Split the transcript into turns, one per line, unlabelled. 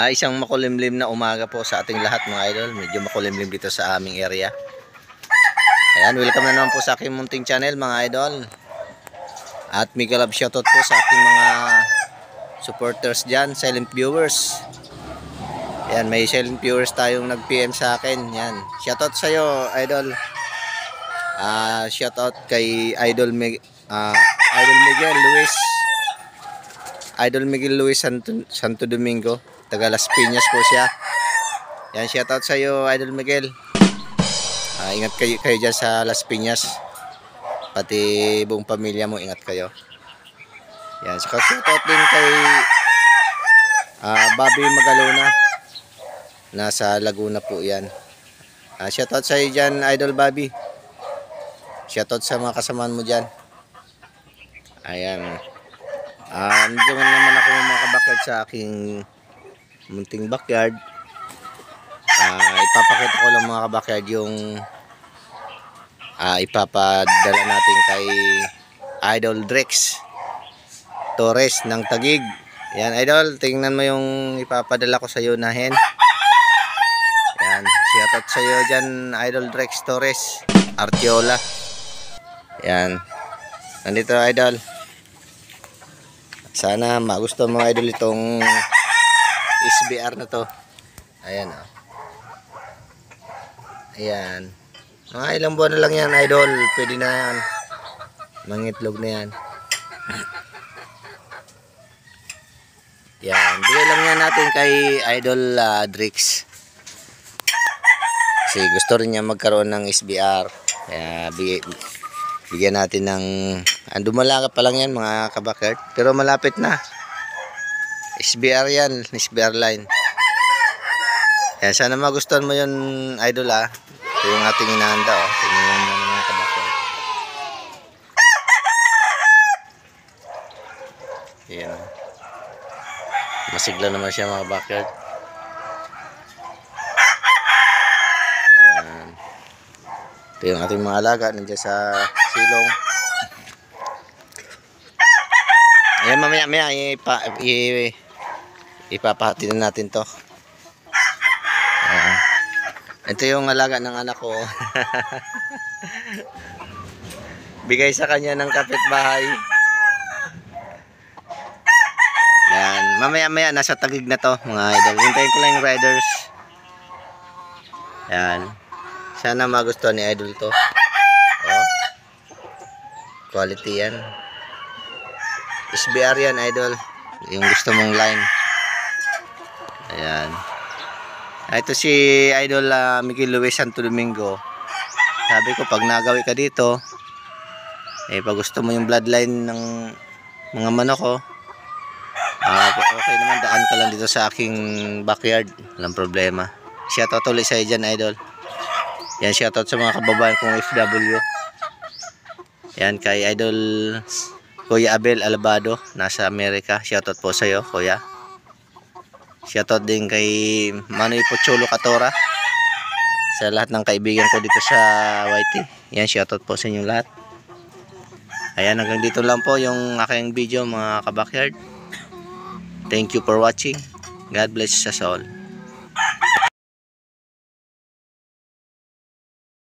Isang makulimlim na umaga po sa ating lahat mga idol. Medyo makulimlim dito sa aming area. Ayan, welcome na naman po sa aking munting channel mga idol. At mega love shoutout po sa ating mga supporters dyan, silent viewers. Ayan, may silent viewers tayong nag-PM sa akin. Yan, shoutout sa iyo idol. Shoutout kay Idol Miguel Luis Santo Domingo, taga Las Piñas po siya. Yan, shoutout sa iyo Idol Miguel. Ingat kayo dyan sa Las Piñas, pati buong pamilya mo, ingat kayo. Yan, saka shoutout din kay Bobby Magalona, nasa Laguna po yan. Shoutout sa iyo dyan Idol Bobby. Shoutout sa mga kasamaan mo dyan. Ayan. Nandito naman ako mga kabackyard sa aking munting backyard. Ipapakita ko lang mga kabackyard yung ipapadala natin kay Idol Drex Torres ng Taguig. Yan idol, tingnan mo yung ipapadala ko sa iyo na hen. Yan, shoutout sa iyo dyan Idol Drex Torres Artiola. Yan, nandito idol. Sana magustuhan mga idol itong SBR na to. Ayan o. Ayan. Mga ilang buwan na lang yan idol. Pwede na yan. Mangitlog na yan. Yan. Bigay lang yan natin kay Idol Drex. Kasi gusto rin niya magkaroon ng SBR. Kaya bigyan natin ng dumalaga pa lang yan mga kabackyard, pero malapit na. SBR yan, SBR line. Yan, sana magustuhan mo yun idol Ito yung ating inahanda tingnan mo mga kabackyard. Yan, masigla naman siya mga backyard. Yan, ito yung ating mga alaga nandiyan sa silong. Ayan, mamaya ipapahati na natin to. Ito yung alaga ng anak ko. Bigay sa kanya ng kapitbahay. Yan, mamaya nasa Taguig na to mga idol. Hintayin ko lang yung riders. Yan, sana magustuhan ni idol to. Quality yan. SBR yan idol, yung gusto mong line. Ayan. Ito si Idol Miguel Luis Santo Domingo. Sabi ko pag nagawi ka dito, pag gusto mo yung bloodline ng mga manok ko, okay naman, daan ka lang dito sa aking backyard, walang problema. Shoutout ulit sa iyo dyan idol. Yan, shoutout sa mga kababayan kong FW. Yan, kay Idol Kuya Abel Alabado, nasa Amerika. Shoutout po sa iyo, Kuya. Shoutout din kay Manoy Pocholo Katora, sa lahat ng kaibigan ko dito sa YT. Yan, shoutout po sa inyong lahat. Ayan, hanggang dito lang po yung aking video mga kabakyard. Thank you for watching. God bless us all.